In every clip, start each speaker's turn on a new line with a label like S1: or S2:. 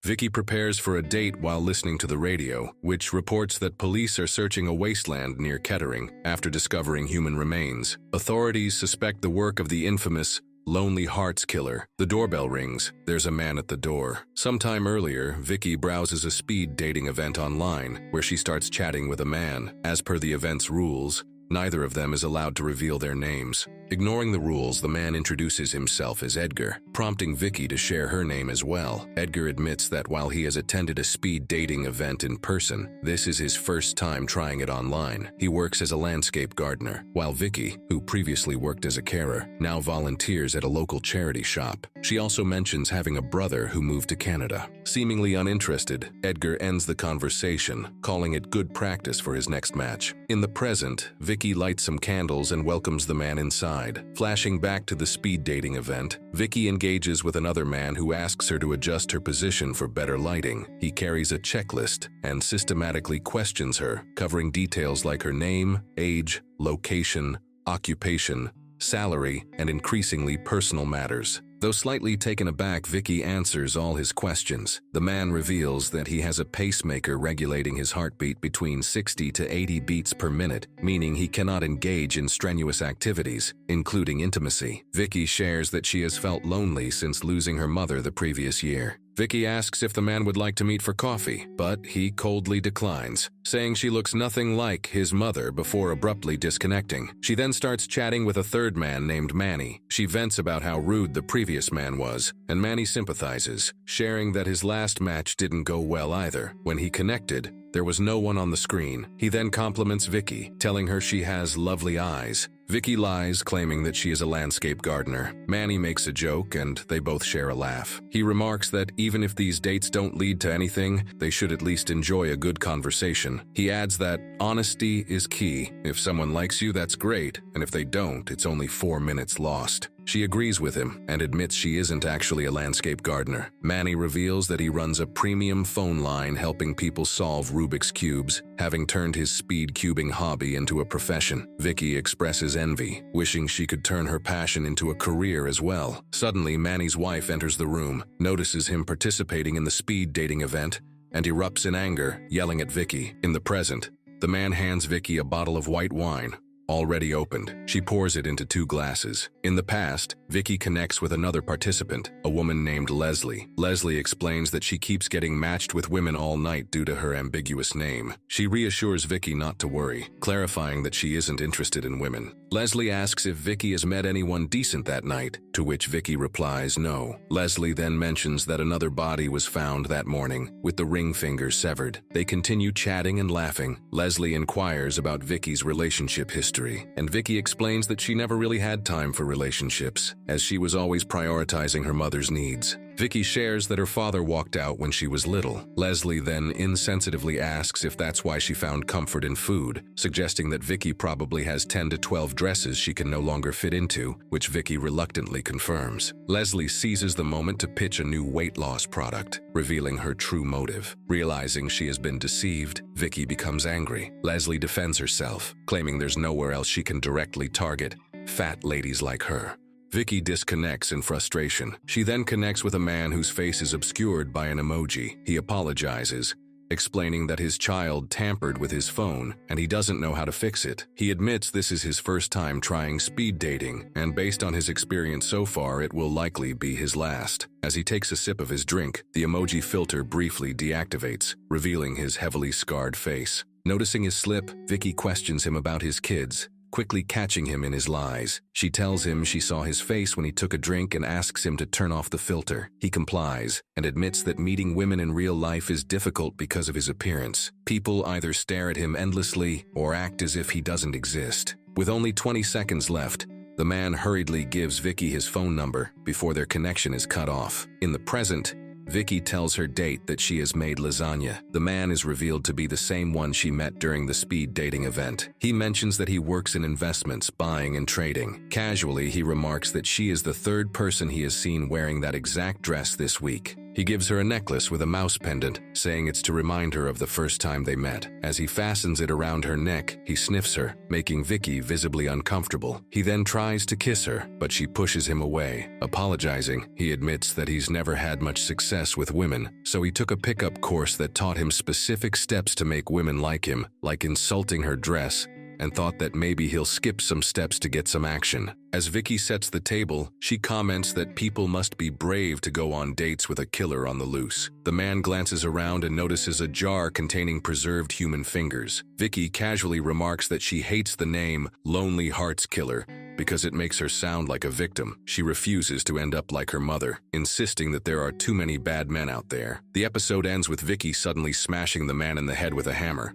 S1: Vicky prepares for a date while listening to the radio, which reports that police are searching a wasteland near Kettering after discovering human remains. Authorities suspect the work of the infamous Lonely Hearts Killer. The doorbell rings. There's a man at the door. Sometime earlier, Vicky browses a speed dating event online where she starts chatting with a man. As per the event's rules, neither of them is allowed to reveal their names. Ignoring the rules, the man introduces himself as Edgar, prompting Vicky to share her name as well. Edgar admits that while he has attended a speed dating event in person, this is his first time trying it online. He works as a landscape gardener, while Vicky, who previously worked as a carer, now volunteers at a local charity shop. She also mentions having a brother who moved to Canada. Seemingly uninterested, Edgar ends the conversation, calling it good practice for his next match. In the present, Vicky lights some candles and welcomes the man inside. Flashing back to the speed dating event, Vicky engages with another man who asks her to adjust her position for better lighting. He carries a checklist and systematically questions her, covering details like her name, age, location, occupation, salary, and increasingly personal matters. Though slightly taken aback, Vicky answers all his questions. The man reveals that he has a pacemaker regulating his heartbeat between 60 to 80 beats per minute, meaning he cannot engage in strenuous activities, including intimacy. Vicky shares that she has felt lonely since losing her mother the previous year. Vicky asks if the man would like to meet for coffee, but he coldly declines, saying she looks nothing like his mother before abruptly disconnecting. She then starts chatting with a third man named Manny. She vents about how rude the previous man was, and Manny sympathizes, sharing that his last match didn't go well either. When he connected, there was no one on the screen. He then compliments Vicky, telling her she has lovely eyes. Vicky lies, claiming that she is a landscape gardener. Manny makes a joke, and they both share a laugh. He remarks that even if these dates don't lead to anything, they should at least enjoy a good conversation. He adds that honesty is key. If someone likes you, that's great, and if they don't, it's only 4 minutes lost. She agrees with him and admits she isn't actually a landscape gardener. Manny reveals that he runs a premium phone line helping people solve Rubik's Cubes, having turned his speed cubing hobby into a profession. Vicky expresses envy, wishing she could turn her passion into a career as well. Suddenly, Manny's wife enters the room, notices him participating in the speed dating event, and erupts in anger, yelling at Vicky. In the present, the man hands Vicky a bottle of white wine, already opened. She pours it into 2 glasses. In the past, Vicky connects with another participant, a woman named Leslie. Leslie explains that she keeps getting matched with women all night due to her ambiguous name. She reassures Vicky not to worry, clarifying that she isn't interested in women. Leslie asks if Vicky has met anyone decent that night, to which Vicky replies no. Leslie then mentions that another body was found that morning, with the ring finger severed. They continue chatting and laughing. Leslie inquires about Vicky's relationship history, and Vicky explains that she never really had time for relationships, as she was always prioritizing her mother's needs. Vicky shares that her father walked out when she was little. Leslie then insensitively asks if that's why she found comfort in food, suggesting that Vicky probably has 10 to 12 dresses she can no longer fit into, which Vicky reluctantly confirms. Leslie seizes the moment to pitch a new weight loss product, revealing her true motive. Realizing she has been deceived, Vicky becomes angry. Leslie defends herself, claiming there's nowhere else she can directly target fat ladies like her. Vicky disconnects in frustration. She then connects with a man whose face is obscured by an emoji. He apologizes, explaining that his child tampered with his phone and he doesn't know how to fix it. He admits this is his first time trying speed dating, and based on his experience so far, it will likely be his last. As he takes a sip of his drink, the emoji filter briefly deactivates, revealing his heavily scarred face. Noticing his slip, Vicky questions him about his kids, quickly catching him in his lies. She tells him she saw his face when he took a drink and asks him to turn off the filter. He complies and admits that meeting women in real life is difficult because of his appearance. People either stare at him endlessly or act as if he doesn't exist. With only 20 seconds left, the man hurriedly gives Vicky his phone number before their connection is cut off. In the present, Vicky tells her date that she has made lasagna. The man is revealed to be the same one she met during the speed dating event. He mentions that he works in investments, buying and trading. Casually, he remarks that she is the third person he has seen wearing that exact dress this week. He gives her a necklace with a mouse pendant, saying it's to remind her of the first time they met. As he fastens it around her neck, he sniffs her, making Vicky visibly uncomfortable. He then tries to kiss her, but she pushes him away. Apologizing, he admits that he's never had much success with women, so he took a pickup course that taught him specific steps to make women like him, like insulting her dress, and thought that maybe he'll skip some steps to get some action. As Vicky sets the table, she comments that people must be brave to go on dates with a killer on the loose. The man glances around and notices a jar containing preserved human fingers. Vicky casually remarks that she hates the name Lonely Hearts Killer because it makes her sound like a victim. She refuses to end up like her mother, insisting that there are too many bad men out there. The episode ends with Vicky suddenly smashing the man in the head with a hammer.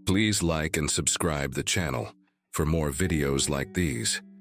S1: Please like and subscribe the channel for more videos like these.